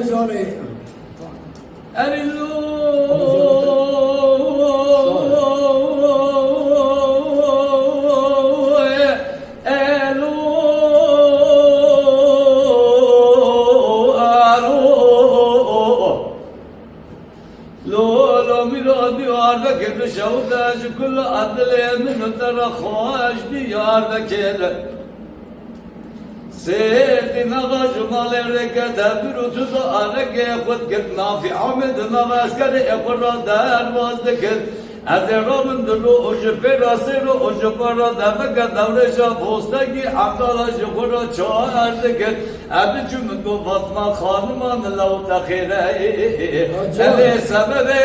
جاني كل عدل من ترى خواش ديار بكيل سيدنا غجمال ركتا بروتو أرجع خد كنا في عمد نواس كده يقرأ دار وازدكر أزرا من دلو أجبر أسرو أجبر دمك دورشا بوستكي عمدالا جبرا چهار دكر أبجو من دو فاطمة خانمان لو تخيره ألي سببه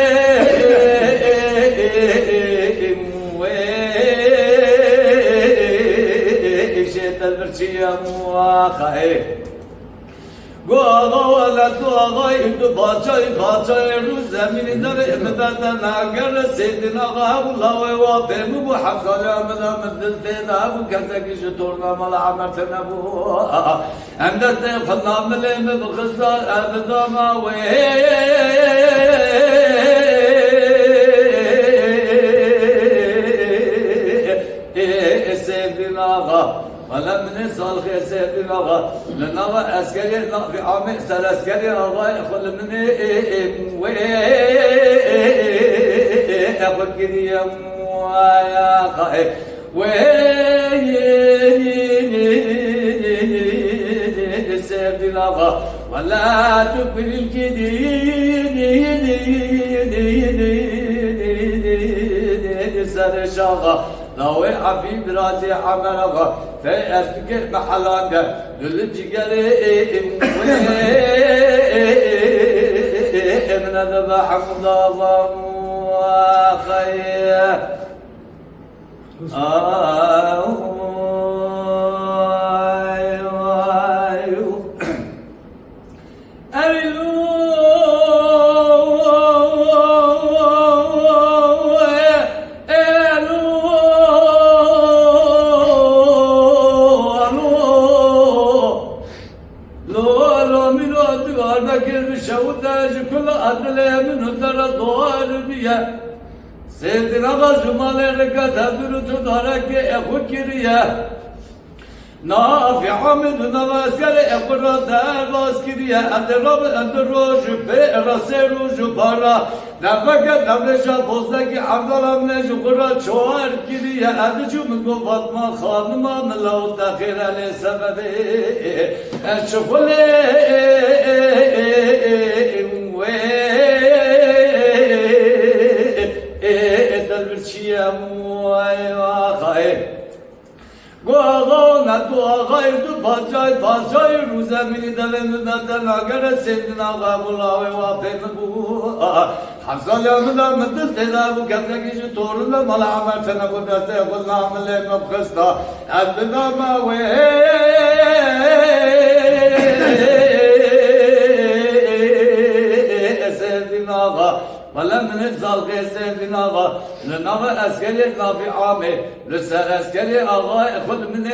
البرشية مواخي قوة ولا تواغي باچاي روز زمین در امدادنا ناگر سيدنا غاب الله وابم محفظ الامدا مدل تنا وكذاك جدورنا مال عمرتنا بو امدت خلنا ملم بخزا ابدا ما سيدنا غاب ولا من يصل خير سيدنا غا لنا عسكري في عام سال عسكري غا يخل من افكر يا يا قاي سيدنا غا ولا تكبر الجديد سر شاغا لو حبيب رازي عمرغا في أسكت محلاك للجيري من ذبح الله وخير سيدنا غزمال ركض برد دارك أفكريا نافع من نواسكر أقرأ دار واسكريا أدرب أدروج برسروج برا نفقة دمشق بوزدك عبدالله من جقرا شوار كريا أدجو من فاطمة خانما من لو تخير على سبب الشغل باجای روز زمین دلم دادن اگر سیدنا غاب الله و پیمبو حصل یامدم دل تداو کفرکیش تورل مال عمر تنگو دسته قل نامل مبخستا ابدا ما و سیدنا غاب ولا من الزال سيدنا غا لنغا أسكري نافي عامي لسا أسكري أغا خذ من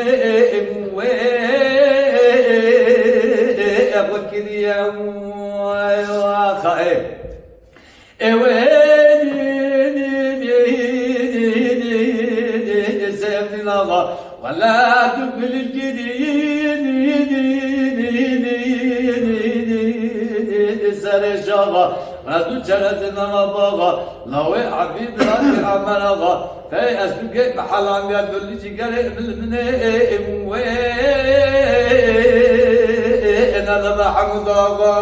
أفكر يا خائف سيدنا غا ولا تقبل الجديد سر شغا رادو جلسنا مباغا لو حبيب راسي عمرغا في أسبق محلان يا دولي جيجري من أنا ذبح مضاغا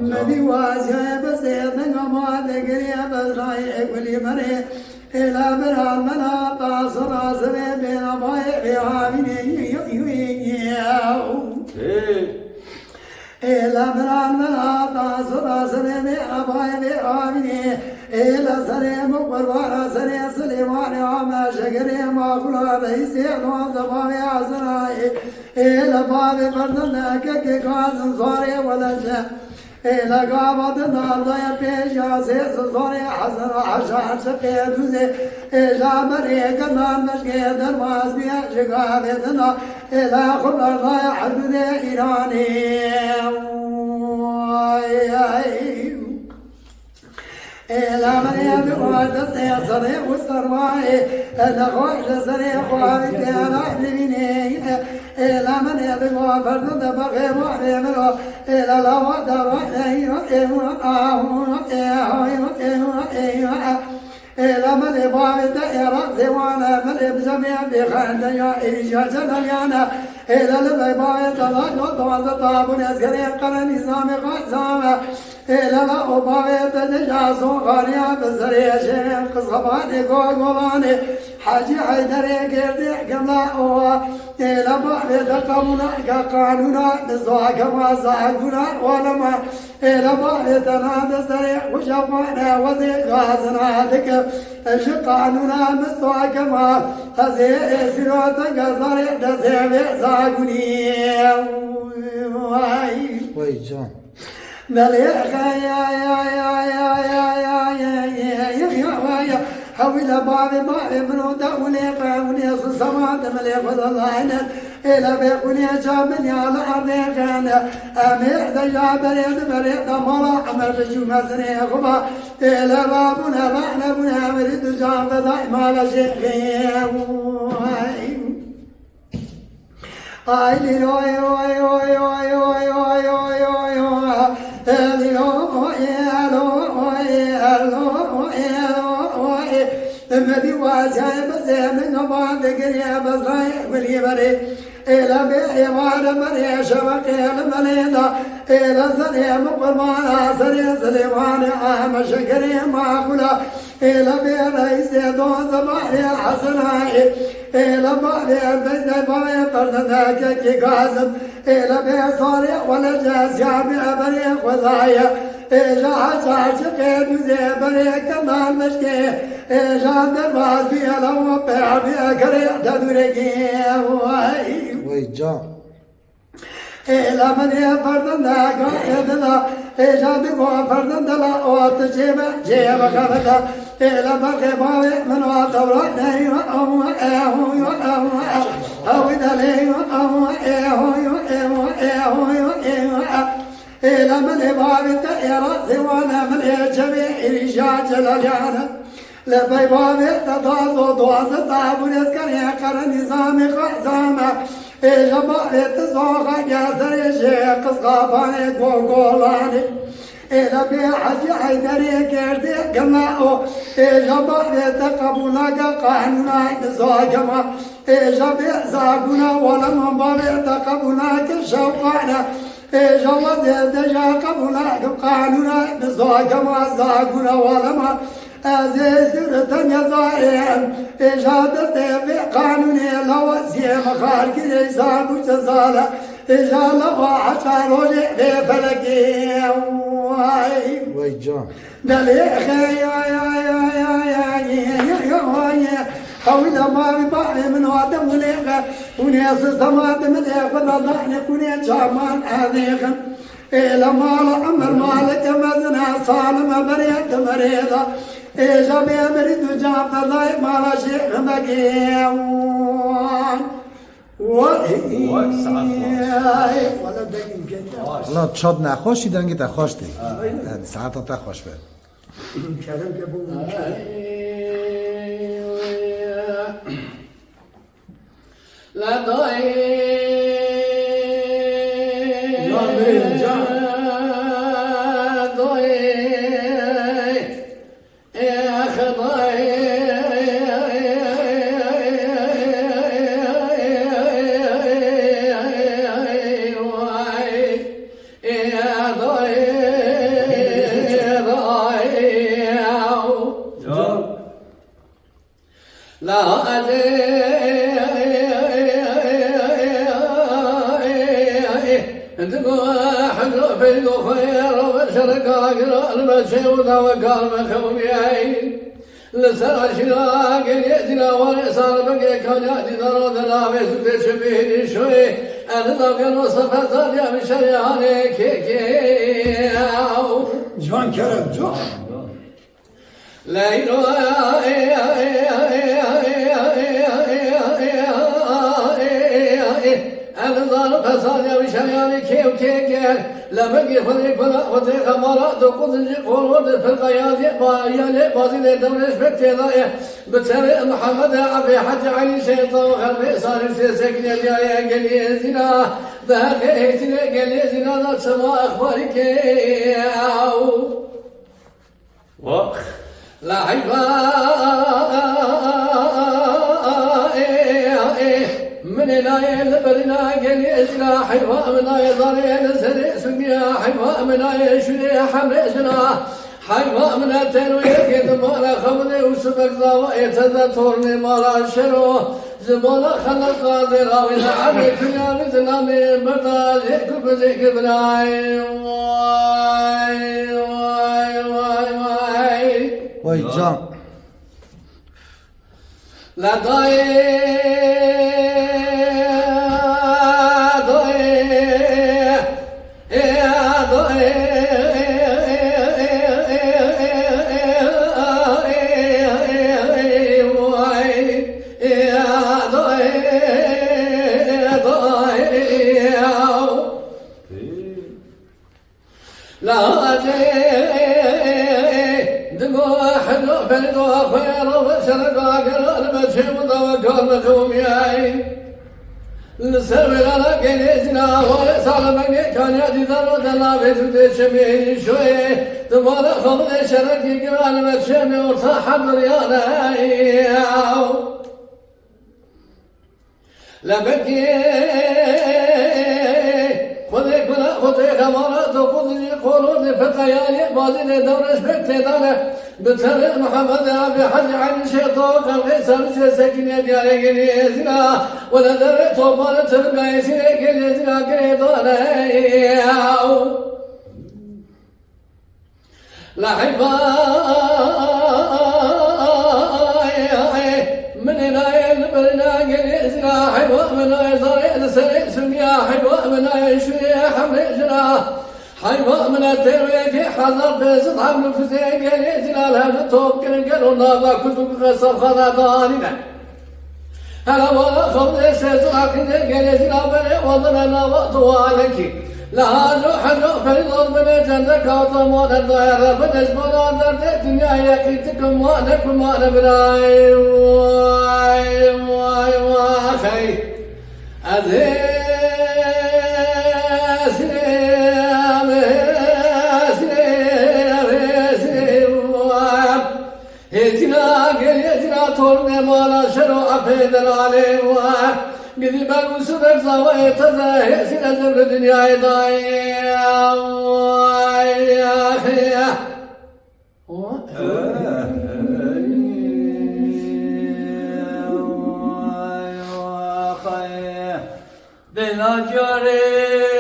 نبي واجه بس يدنا ما دقري بس راي اقولي مري إلى برا منا قاصر عزري بين أباي بيعامي إلى مران ملاطا سرى سلمي أباي بآمني إلى سليم قربان سلي سليمان عما شكري ما خلا رئيسي دوان زبابي عزنائي إلى بابي بردنا كي كازن صاري ولجه إلى قابض النار ضيا بيجا سيس صاري حسن عشان شقي دوزي إلى مريك النار مشكي درماز بيا شقابي دنا إلى خبر ضيا حدود إيراني إلى مريم بقوة السياسة والسرمائي الأخوة السريع خوابي كان أحلميني إلى مريم بقوة فرد بقي محرمه إلى الأوض رأيه إلى من باب دائرة زوانا من بجميع بخنديا إيجا جناليانا إلى البيباء تلاقوا طوازطاب نسكري قرن نظام قاسام إلى الأباء تجاسو غاريا بسري شيخ قصباني قولاني حاجي حيدري قردي قملا إلى باب تقونا قانونا نزواك ما زاقنا ولما إلى باب تناد سريع وشفانا وزي غازنا ذكر شقانونا مزواك ما هزي سيروتك سريع دسيبي زاقني وای جان مليخ يا حول بابي بابي منو دولي قاوني سمعت مليخ والله إلى بيقوني جابني على أرضي كان أمير دجا بريد بريد مالا عمر بجو مسري خبا إلى بابنا بحنا بنا مريد جاب داي مالا شيخي آي لي روي روي روي روي روي روي روي روي مدي واسعي بزين غبان ذكري بزراي ولي بري إلى بيع وعد مري شبكي المليدة إلى سليم قربانا سري سليمان عام شكري معقولة إلى بيع رئيس دون زباري حسنائي إلى بيع بيت باي فرزدك كي قاسم إلى بيع صاري ولا جاس يا بيع بري خذايا إجا عشاق دوزي بري كمان مشكي إجا درباز بيا لو بيع بيع كري تدركي وای جان إلى من يفردن قائدنا إجا بقوا فردن دلا أوت جيب جيب خبتا إلى بقي باوي من وطورا نيو أو إيهو يو أو أو دليو أو إيهو يو إيهو إيهو يو إيهو إلى من باب الدائرة سوانا من يجمع إرشاد جلاليانا لبي باب تضازو ضواز الطاب ونسكن يقر نظام قزامة إجا باب تزوغا جاسر الشيخ قصقاباني قوقولاني إلى بحج حيدري كيردي قماؤ إجا باب تقبلك قانونا نزوغما إجا بزاقنا ولم باب تقبلك شوقانا جواز دجا قبلك قانونا نزوغ ما زاقنا ولما أزيز رتن يزايم إجاد في قانوني لو زي مخارج ريزان وجزالة إجال وعشار وجه فلكي وای جان دليخ يا حول ما ببعض من وادم وليغ وناس سمات مليغ والله كوني جامان هذيغ إلى مال عمر مالك مزنا صالم بريد مريضة إيجا بيمريد جاب الله مال شيخ مقيوان ولا دقيقة حالا چاد نخواشی دنگی تخواشتی ساعتا تخواش بر كلام كبون لا ضايع لا انتبه حلو في الخير وبشرك اقرا المشي وتوكل مخومي لسر شراق يأتينا ورسال بقى كان يأتي درود النابس وتشبهني شوي أنا ضاق الوصف صار يا مشرياني كي جوان كرم جوان لا أنا ضارب فصال يا مشرياني كي لما يفرق ولا وتيخ مرات وقدر قرود في القيادة بايا بازي لدورش بكتيرايا بتسرق محمد عبي حج علي شيطان خلفي صار سيسكن يا جليزنا ذاك اهتنا جليزنا ذات سما اخبارك واخ لا حيفا من لا يلبرنا جليسنا حيفا منا يضرين سري سميا حيفا منا يشري حمرسنا حيفا منا تنوي كدمانا خمني وسبك ضاوة يتذكرني مرا شرو زمانا خلق قادر وإذا عميتنا مثل من بردا ذكر بذكر بناي واي واي واي واي وای جان لا لسوي لنا جنيزنا وصار من كان يأتي ذرة لا بيسود شمين شوي تبغى خمر شرك يقرأ المشي وصاحب ريانا لبكي خذي خمرات وخذي قرون في الخيال بازي دورش بكتدانه بتر محمد أبي حج عن الشيطان الغيسر سكين يديار جنيزنا ولا درت وبارت الغيسر جنيزنا كريدانه لا حبا من لا يلبرنا جنيزنا حبا من يزار سري سميا حبا من يشري حمرجنا حيوان من الترويج حذر بيزد عم نفسي جليزنا لها توب كنقلوا نابا كنتم قصر خضاداننا هلا ولا خمر سيزرع كنت جليزنا بني وضنا وطوالك لها روح فريض من جنك وضمان الضير بنجمنا درد الدنيا يقيتكم وانكم وانا بناي واي واي واخي أذي تورني مالا شنو أفيد عليه قدي بقول سبك زوايا تزاهي سينا زبر الدنيا يضايا يا أخي بلا جاري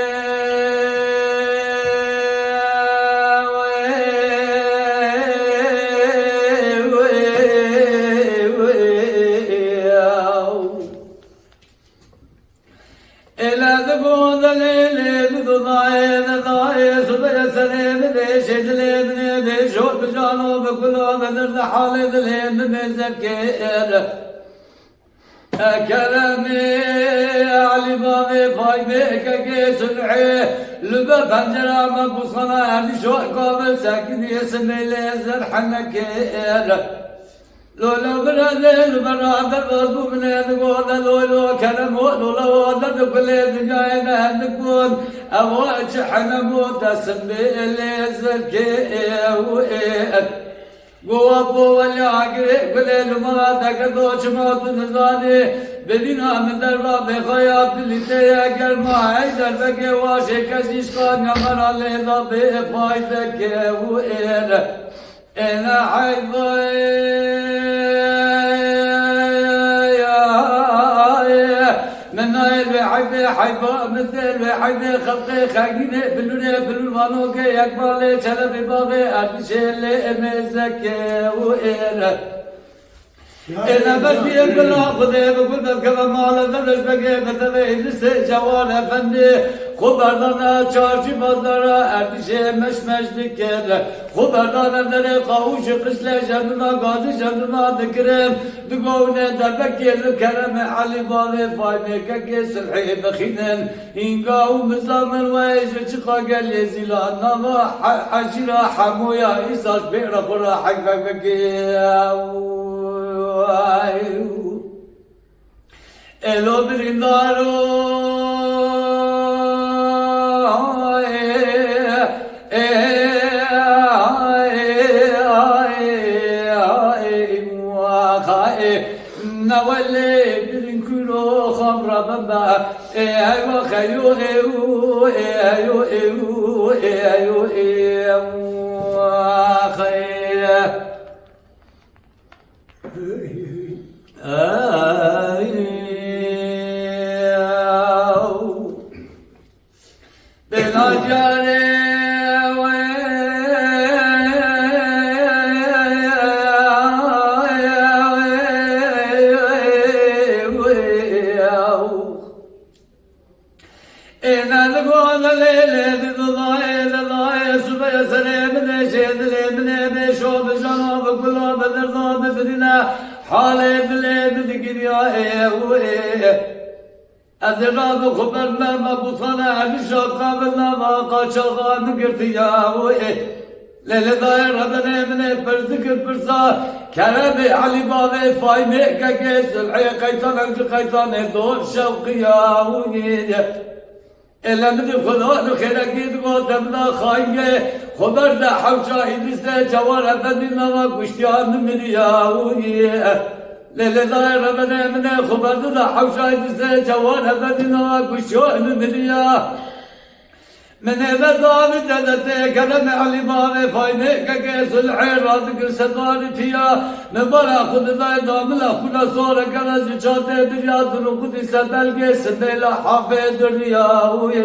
حالي ذلهم بمزكير كلامي علي بابي فايبك كيس العي لبا بنجرة مقصنا هذي شو قابل ساكن يسمي ليزر حنكير لولا برادل برادل بازبو من يدقون لولو كلمو لولا وادر بكل دنيانا هنكون أواج حنموت اسمي ليزر كير قوابو والعقري بليل مراتك دوش موت نزاني بدينا من دربا بخيات اللي تياقر ما عيدر بكي واشي كشيش قان يمر علي ضبي فايدك وإن إنا حيضي من نايل حيفي حيفا مثل حيفي خلقي خاقيني بلوني بلوانوكي يقبالي شلبي باغي أرشيلي مزكي وإيرا إذا بدي بلا خذي بقول بكذا مال درج بقي بتبي لسه جوال أفندي خبرنا شارجي بازارا أرتشي مش دكر خبرنا دري قاوش قشلة جنما قاضي جنما ذكرم دقونا دربكي الكرم علي بالي فايمي كي سلحي بخينن إنقاو مزامن ويش شقا قال لي زيلا نما حجرا حمويا إيساس بيرا قرا حقا بكي Elo brindaro نولي برنكلو خمرا بمبا ايو خيو ايو ايو ايو ايو ايو خيو حالي بلي بدقر يا أذراب خبر ما بطنا بشاقا بالله ما قاشا نقرت يا ليلة داير ربنا من برزكر برزا كرامي علي بابي فايمي كاكيس الحيا قيطان عند قيطان دور شوقي يا إلا من خلال خيرك يدقو تبنا خاينة خبر دا حوشا إدسة جوار أفندي نوا قشتيان من ياوية ليلة داير ربنا من خبر دا حوشا إدسة جوار أفندي نوا قشتيان من يا من هذا دامت دلتي كلام علي بابي فاينة كاكيس الحيرات كرسدان تيا من برا خد داي داملا خلا صورة كلا زيشاتي برياد نقودي سبلغي سبيلا حافظ رياوي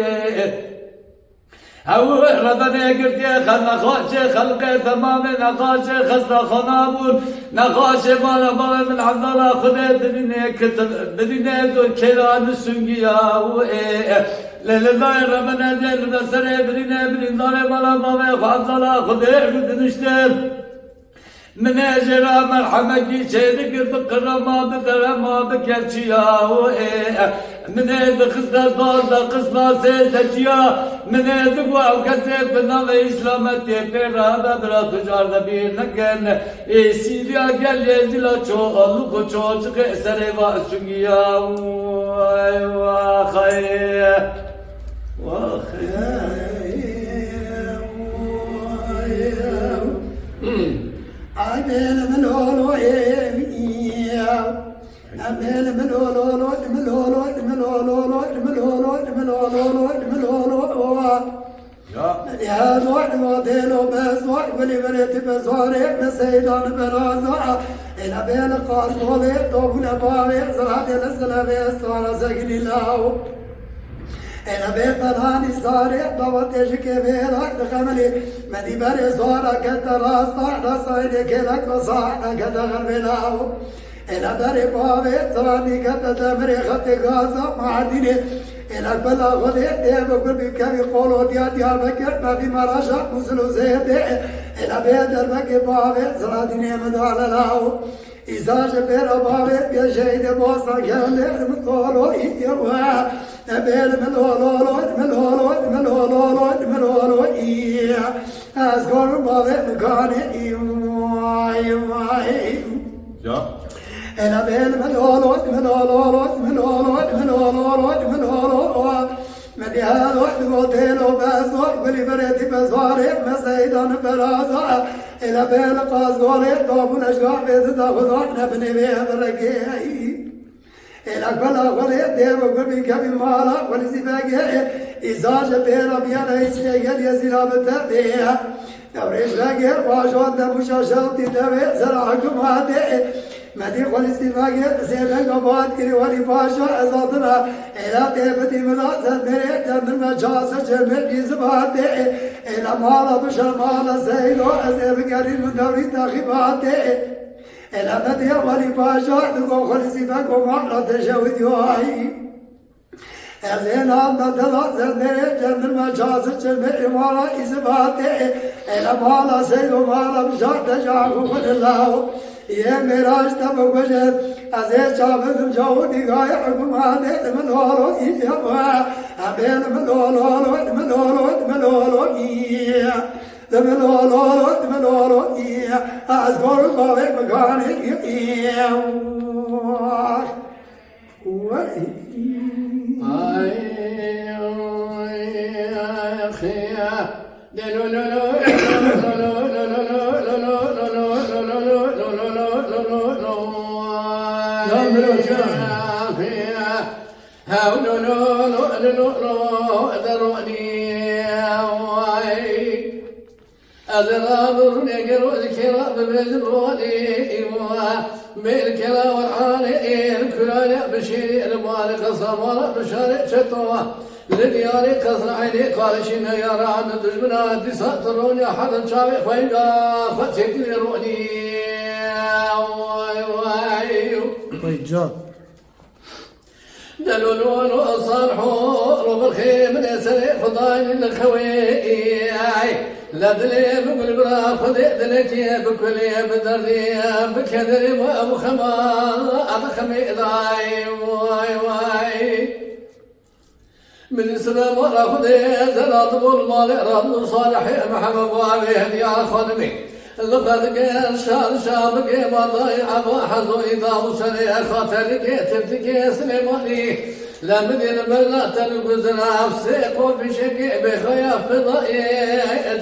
هو ربنا قلت يا خل نخاش خلقي تمام نخاش خسر خنابون نخاش بالا بالا من عذلا خذ بديني دو كيلان سنجيا لله ربنا دل بسري بديني بدين دار بالا بالا خذلا خذ بدنشتم من أجرا مرحمك شيدك بقرما بكرما بكرشيا من بخصنا ضال قصنا سيدجيا من دقوا وكسب بنا إسلامتي بيرا بدرا تجار نبي نكن سيديا قال لي زلا شو لوكو شو شق سريوا سنجيا وخير أمين من هولو أمين من هولو من هولو من هولو من هولو من هولو من هولو يا نوع ودينو بس ولي بريت بزوري بسيدان برازا إلى بين قاصولي دوبنا باوي زرادي لسلبي استوانا سجني لاو إلى بين فلاني صاري دوتيش كبيرا دخملي مدي بري صورا كتراسا نصايدي كلك وصاعنا كتغربي لاو إلى بري باوي زرادي كتتمري خطي غازا معديني إلى بلا غدي ديب قلبي كم يقولوا ديا بكر ما في مراشا مسلو زيد إلى بيد المكي باوي زراديني مدوالا لاو إذا جبير باوي بيشيد بوصا كان مقولوا إيوا أبيل من هولو من هولو من هولو من هولو إيا أذكر باوي مكاني إيوا إيوا أنا بين من هولو من هولو من هولو من هولو من هولو مديها الوحد ودينو باسو ولي بريتي بزاري مسيدان برازا إلى بين قازولي دوبون أشقاع بيت تاخذون نبني بيه برقيعي إلى بلا غلي ديب وقلبي كبي مالا ولزباقي إذا جبير بيانا يسيقل يزيلا بتبيها دوريش باقي واجود نبوشا شلطي دبي زرعكم هادي مدي قول استفاقي سيبن قبات كري ولي باشا أزاطنا إلى طيبتي ملازم بريد جند المجاس جرمي بيزبات إلى مالا بشر مالا سيلو أزيب قريب من دوري تاخبات إلى مدي ولي باشا تقول قول استفاق ومعنا تشاود يوهي أزين عمنا تلازم بريد جند المجاس جرمي مالا إزبات إلى مالا سيلو مالا بشر تجاكو قل الله ये मेरा तब गुजर अजे चावल जाऊदी गाय अगुमाने मनोलो इजवा अबेन मनोलो इया मनोलो इया असगोर बावे मगाने इया أذراب نجر الكراب بزروني بالكلا والعالي الكلا بشير المالك صبر بشارع شتوه لدياري قصر عيني قارشين يا رعد دجمنا تساترون يا حد شابي خيقا فتشكل روني طيب جان دلولون صالحون وبالخيم نسري خضاين الخوي لا دلي بقول برا خذي دلتي بكل بدري بكدري وابو خما ابو خمي ضاي واي من سلام ولا خذي زرات المال رب صالح محمد وابي يا خدمي لقد قال شابك ما ضايع حظو إذا وصلي خاطرك تبتك سليماني لا مدين بلا تلقزن عفسيق وفي شكي بخيا فضائي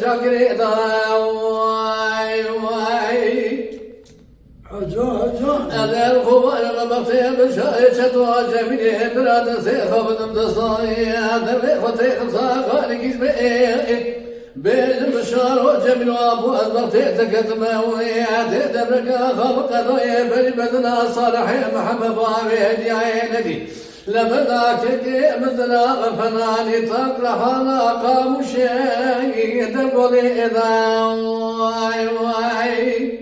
جاكري واي أنا الخبار لبطي بشاي شتوى جميل براد سيخ بدم تصاي هذا بيخطي خمسا خالق يسبئي بين بشار وجميل وابو أزبرتي تكتمه ويعدي دبرك خلق ضوي بني بدنا صالح محمد بابي هدي عينتي لبداك مثل فناني تقلح قام شيء تقولي إذا واي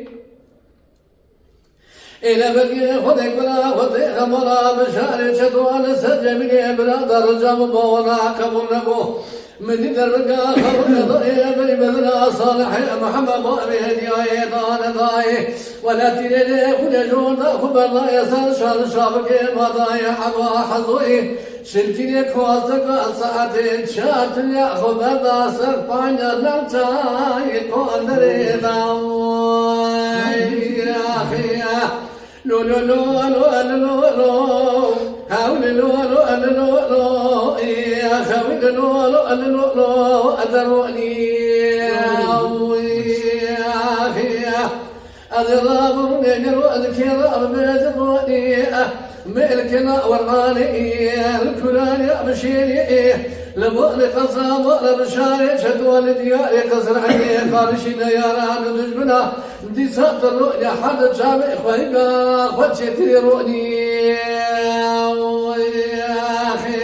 إلى بقي خذك بلا خذك مرا بشار شتوى نسجمني برادر جام بولا قبل نبو من درجة خلق ضوئي بني بدنا صالح محمد بابي هدي عيطان ضاي ولا تلي خلجون خبر ضاي سال شابك ما ضاي حبا حظوئي شلتني كواسك ساعتين شات يا خبر ضا سرطان نرتاي قندري ضاي يا أخي لو لو لو لو لو لو حاول لو لو لو لو يا خوي لو لو لو لو أدروني يا أخي أذراب نجر أذكر بزروني ملكنا وراني الكلاني بشيري لبؤل قصام ولا شدوى لدياري قصر عيني قارشين يا ران دجمنا دي سات الرؤيا حد جامع خيقا خدشتي رؤني يا أخي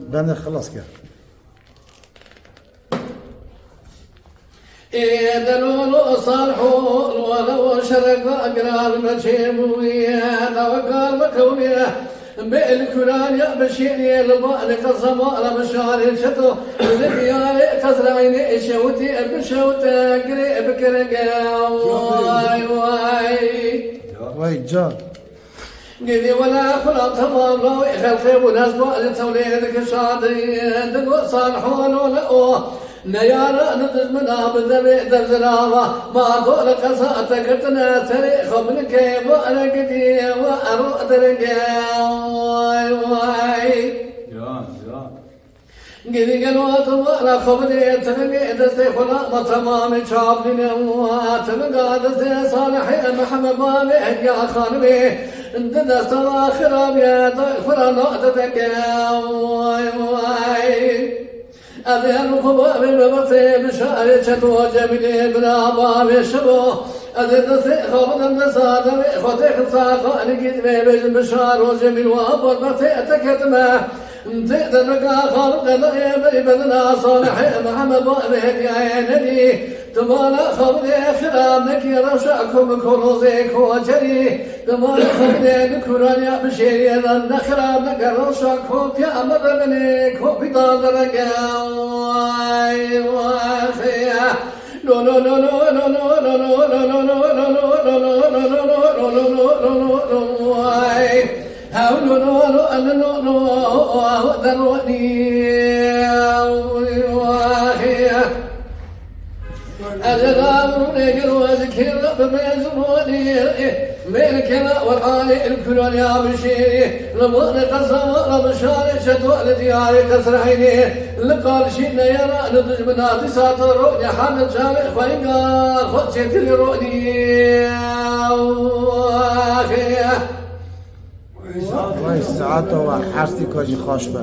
بنا خلاص كده دلول صالحون ولو شرق أقرار مجيبوية توقال مكوية بالكلان يا بشيني البال قصم على مشاري شتو لبيا كسر عيني شوتي بشوتي قريب كرقا واي جان قدي ولا خلا تمام لو خلقي ونسبة لتوليدك شاطري دلول صالحون ولا نيانا نتزمنا بدمي دزراوة ما دول قصاتك تناسري خبرك وأنا قدي وأروح درقا واي قدي قلوات وأنا خبري تنقي دستي خلا تمام شابلين واتنقى دستي صالحي محمد بابي يا خانبي انت دست آخر أبيض خلا نقطتك واي أذن خبا بمبتي بشاري شتو جميل برابا بشبو أذن سيخو بدن سادة بإخوتي خصاقا لقيت بيبج بشار وجميل وأبر بطي أتكتما تقدر بقى خالق لغي بلي بدنا صالح محمد بأبهد يا ندي تمانا خبري خرامك يرشعكم كروزيك وجري تمانا خبري نكران يا بشيري لن خرامك يرشعكم يا أمر منك وبدان رقاي وخيا لو لو لو لو لو لو لو لو لو لو هاولو نو نو نو نو ذروني واهيا أذكر نجر وذكر بمزوني ملك والعالي الكل يا بشيري لمؤن قسم ربشار شتوى لديار كسر عيني لقال شين يرى نضج مناتي ساتر يا حمد شامخ وإنقا خدشت لرؤني واهيا وای ساعت و حرسی کاجی خوش به